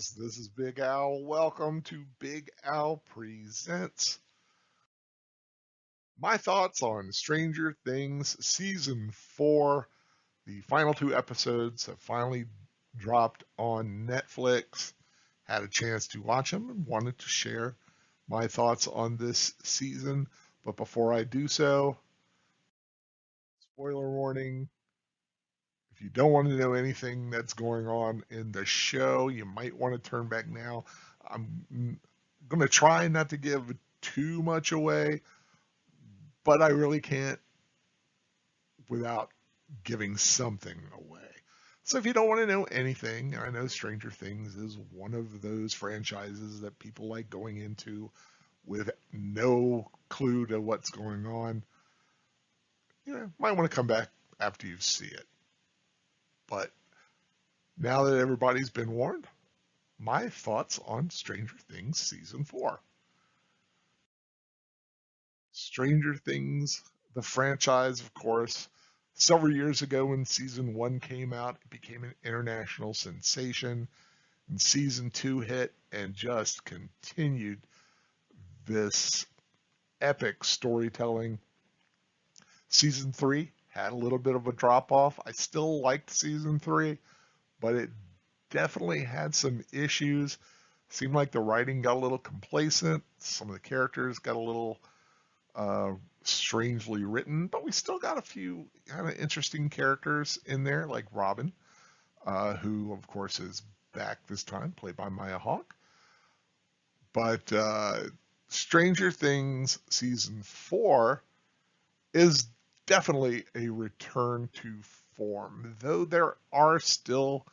Owls. This is Big Al. Welcome to Big Al Presents. My thoughts on Stranger Things Season 4. The final two episodes have finally dropped on Netflix. Had a chance to watch them and wanted to share my thoughts on this season. But before I do so, spoiler warning, if you don't want to know anything that's going on in the show, you might want to turn back now. I'm going to try not to give too much away, but I really can't without giving something away. So if you don't want to know anything, I know Stranger Things is one of those franchises that people like going into with no clue to what's going on. Might want to come back after you see it. But now that everybody's been warned, my thoughts on Stranger Things Season 4. Stranger Things, the franchise, of course, several years ago when Season 1 came out, it became an international sensation. And Season 2 hit and just continued this epic storytelling. Season 3 had a little bit of a drop off. I still liked Season 3, but it definitely had some issues. Seemed like the writing got a little complacent. Some of the characters got a little strangely written, but we still got a few kind of interesting characters in there, like Robin, who, of course, is back this time, played by Maya Hawke. But Stranger Things Season 4 is definitely a return to form, though there are still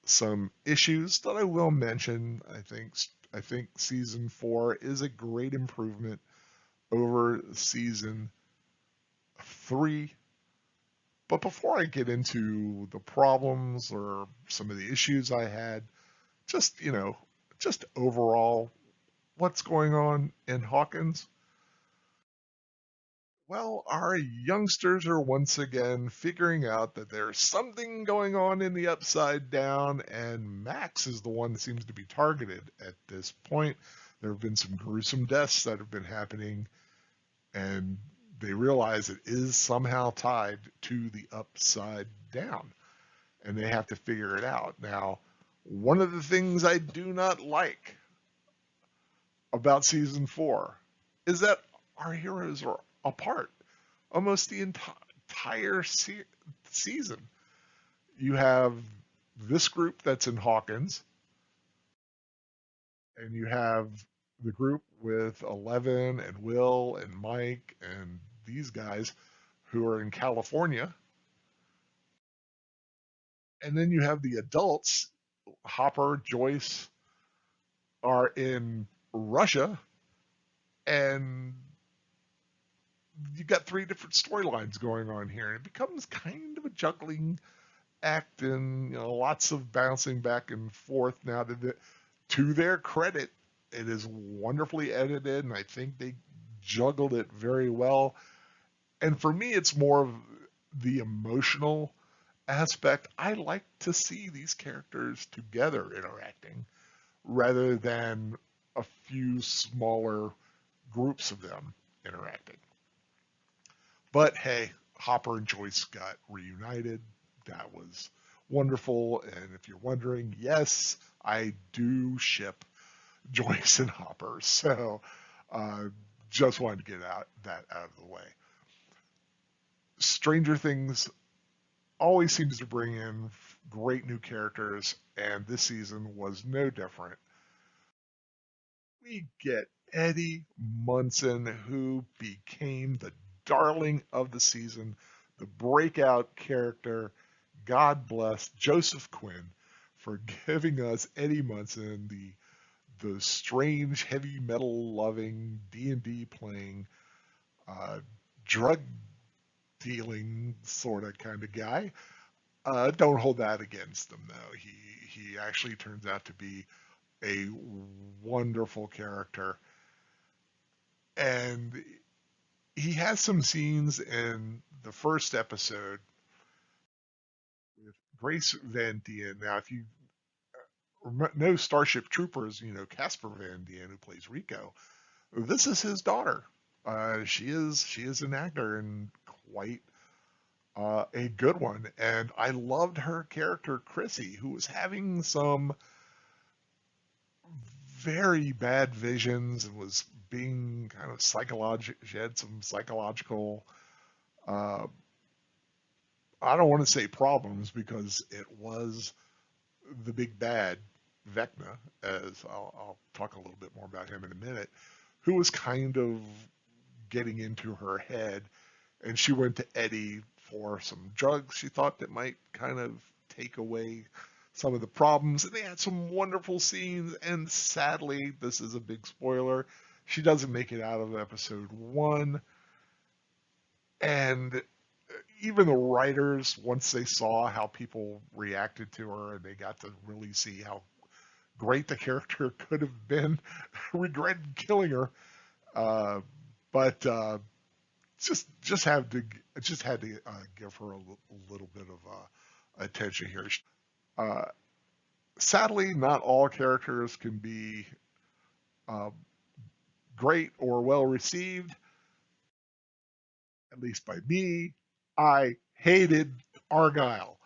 some issues that I will mention. I think Season 4 is a great improvement over Season 3. But before I get into the problems or some of the issues I had, just overall, what's going on in Hawkins? Well, our youngsters are once again figuring out that there's something going on in the Upside Down, and Max is the one that seems to be targeted at this point. There have been some gruesome deaths that have been happening, and they realize it is somehow tied to the Upside Down, and they have to figure it out. Now, one of the things I do not like about Season 4 is that our heroes are apart almost the entire season. You have this group that's in Hawkins, and you have the group with Eleven and Will and Mike and these guys who are in California. And then you have the adults, Hopper, Joyce, are in Russia, and you got three different storylines going on here. And it becomes kind of a juggling act, and lots of bouncing back and forth. Now, to their credit, it is wonderfully edited, and I think they juggled it very well. And for me, it's more of the emotional aspect. I like to see these characters together interacting rather than a few smaller groups of them interacting. But hey, Hopper and Joyce got reunited. That was wonderful. And if you're wondering, yes, I do ship Joyce and Hopper. So uh, just wanted to get that out of the way. Stranger Things always seems to bring in great new characters, and this season was no different. We get Eddie Munson, who became the darling of the season, the breakout character. God bless Joseph Quinn for giving us Eddie Munson, the strange heavy metal loving D&D playing drug dealing sort of kind of guy. Don't hold that against him though. He actually turns out to be a wonderful character, and he has some scenes in the first episode with Grace Van Dien. Now, if you no Starship Troopers, Casper Van Dien, who plays Rico. This is his daughter. She is an actor, and quite a good one. And I loved her character, Chrissy, who was having some very bad visions and was being kind of psychological. She had some psychological, uh, I don't want to say problems, because it was the big bad, Vecna, as I'll talk a little bit more about him in a minute, who was kind of getting into her head. And she went to Eddie for some drugs she thought that might kind of take away some of the problems. And they had some wonderful scenes. And sadly, this is a big spoiler, she doesn't make it out of episode 1. And even the writers, once they saw how people reacted to her and they got to really see how great the character could have been, regretted killing her. Uh, but just had to give her a little bit of attention here. Uh, Sadly, not all characters can be uh, great or well received. At least by me. I hated Argyle.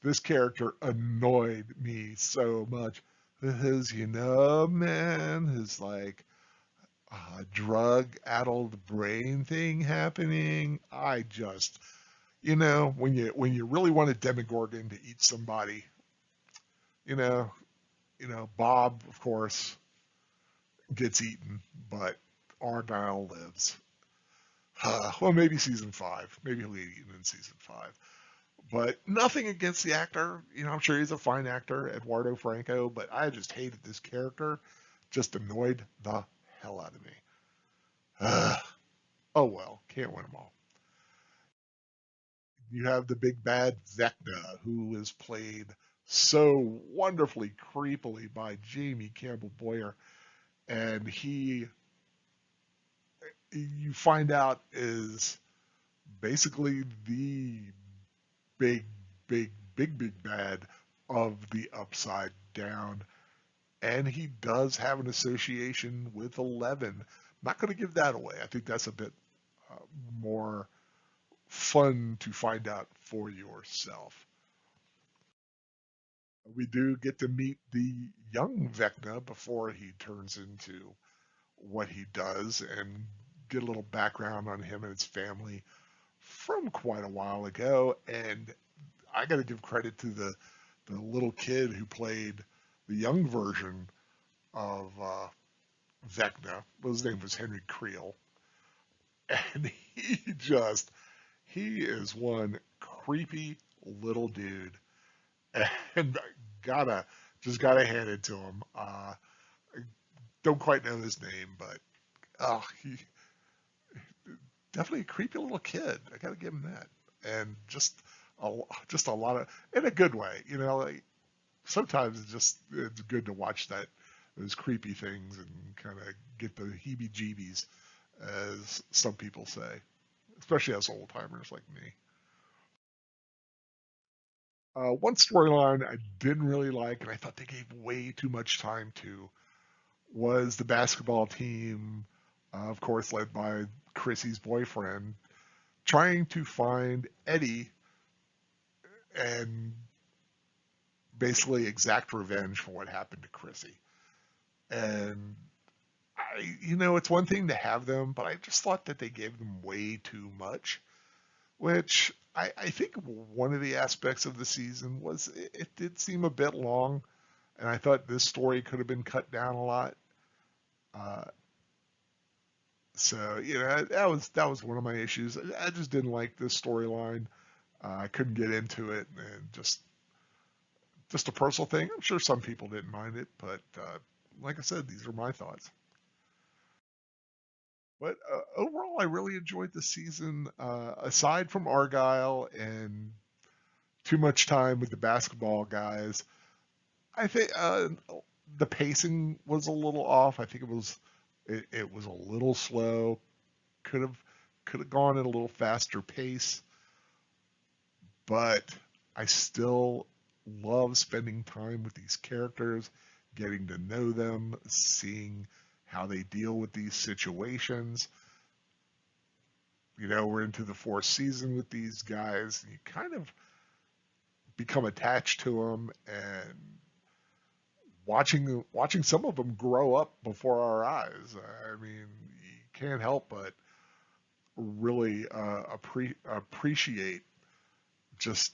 This character annoyed me so much. Man, his like drug-addled brain thing happening. I just, when you really want a Demogorgon to eat somebody, you know, Bob, of course, gets eaten, but Argyle lives. Well, maybe season 5. Maybe he'll get eaten in season 5. But nothing against the actor. I'm sure he's a fine actor, Eduardo Franco, but I just hated this character. Just annoyed the hell out of me. Oh well, can't win them all. You have the big bad Vecna, who is played so wonderfully creepily by Jamie Campbell Boyer, and you find out, is basically the big, big bad of the Upside Down, and he does have an association with 11. Not going to give that away. I think that's a bit uh, more fun to find out for yourself. We do get to meet the young Vecna before he turns into what he does, and get a little background on him and his family from quite a while ago. And I got to give credit to the little kid who played the young version of Vecna. Well, his name was Henry Creel, and he is one creepy little dude, and gotta gotta hand it to him. I don't quite know his name, but he definitely a creepy little kid. I gotta give him that, and a, just a lot of, in a good way. Like, sometimes it's good to watch those creepy things and kind of get the heebie-jeebies, as some people say, especially as old timers like me. One storyline I didn't really like, and I thought they gave way too much time to, was the basketball team, of course, led by Chrissy's boyfriend, trying to find Eddie and basically exact revenge for what happened to Chrissy. And it's one thing to have them, but I just thought that they gave them way too much, which I think one of the aspects of the season was it did seem a bit long, and I thought this story could have been cut down a lot. Uh, so that was one of my issues. I just didn't like this storyline. I couldn't get into it, and just a personal thing. I'm sure some people didn't mind it, but like I said, these are my thoughts. But overall, I really enjoyed the season. Aside from Argyle and too much time with the basketball guys, I think the pacing was a little off. I think it was a little slow. Could have could have gone at a little faster pace, but I still love spending time with these characters, getting to know them, seeing how they deal with these situations. You know, we're into the fourth season with these guys. You kind of become attached to them, and watching some of them grow up before our eyes. I mean, you can't help but really appreciate just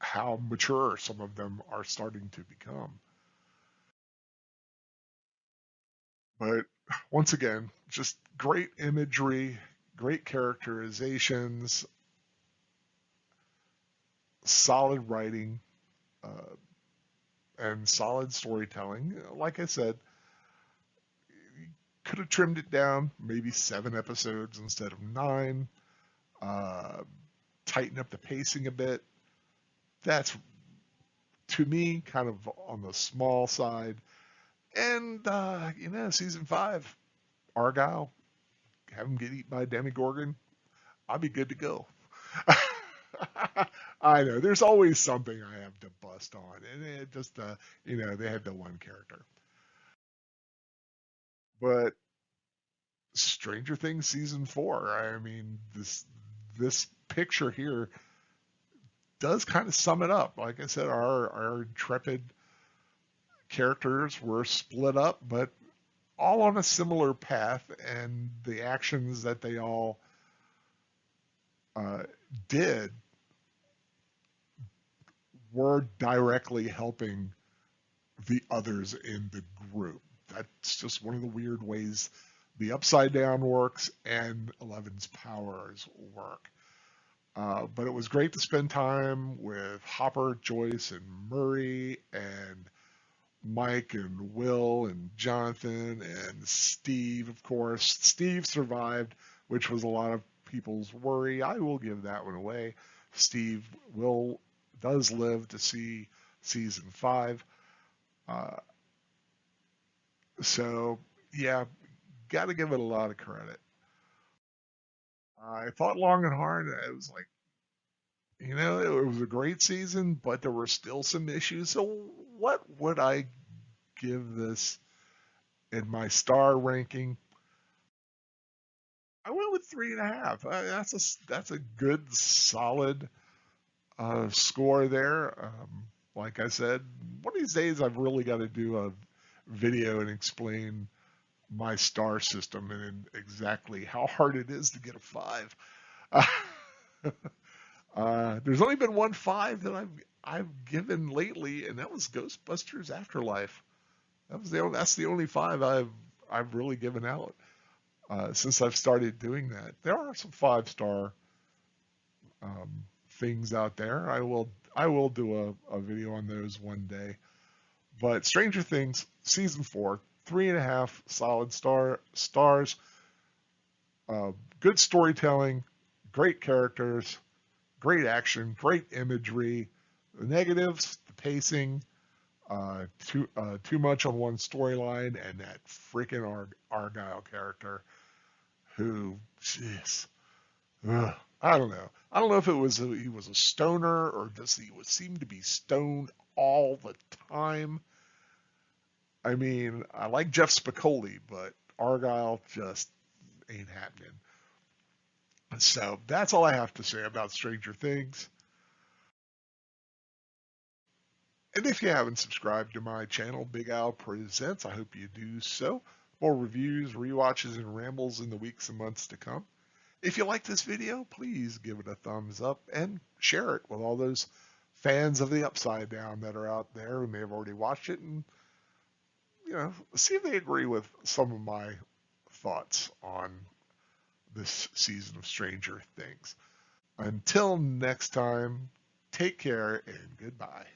how mature some of them are starting to become. But once again, just great imagery, great characterizations, solid writing, uh, and solid storytelling. Like I said, could have trimmed it down, maybe 7 episodes instead of 9. Uh, tighten up the pacing a bit. That's, to me, kind of on the small side. And season 5, Argyle, have him get eaten by a Demogorgon. I'll be good to go. I know there's always something I have to bust on, and it just they had the one character. But Stranger Things season 4, I mean, this picture here does kind of sum it up. Like I said, our intrepid characters were split up, but all on a similar path, and the actions that they all uh, did were directly helping the others in the group. That's just one of the weird ways the Upside Down works and Eleven's powers work. But it was great to spend time with Hopper, Joyce, and Murray, and Mike, and Will, and Jonathan, and Steve, of course. Steve survived, which was a lot of people's worry. I will give that one away. Steve will does live to see season 5. Uh, so, yeah, got to give it a lot of credit. I thought long and hard. I was like, it was a great season, but there were still some issues. So, what would I give this in my star ranking? I went with 3.5. That's a good, solid score there. Like I said, one of these days I've really got to do a video and explain my star system and exactly how hard it is to get a 5. There's only been one 5 that I've given lately, and that was Ghostbusters Afterlife. That's the only 5 I've really given out since I've started doing that. There are some 5-star things out there. I will do a video on those one day. But Stranger Things season 4, 3.5 solid stars. Uh, Good storytelling, great characters, great action, great imagery. The negatives, the pacing, too much on one storyline, and that freaking Argyle character, who, jeez, I don't know. I don't know if he was a stoner or does he seem to be stoned all the time. I mean, I like Jeff Spicoli, but Argyle just ain't happening. So that's all I have to say about Stranger Things. And if you haven't subscribed to my channel, Big Al Presents, I hope you do so. More reviews, rewatches, and rambles in the weeks and months to come. If you like this video, please give it a thumbs up and share it with all those fans of the Upside Down that are out there who may have already watched it, and see if they agree with some of my thoughts on this season of Stranger Things. Until next time, take care and goodbye.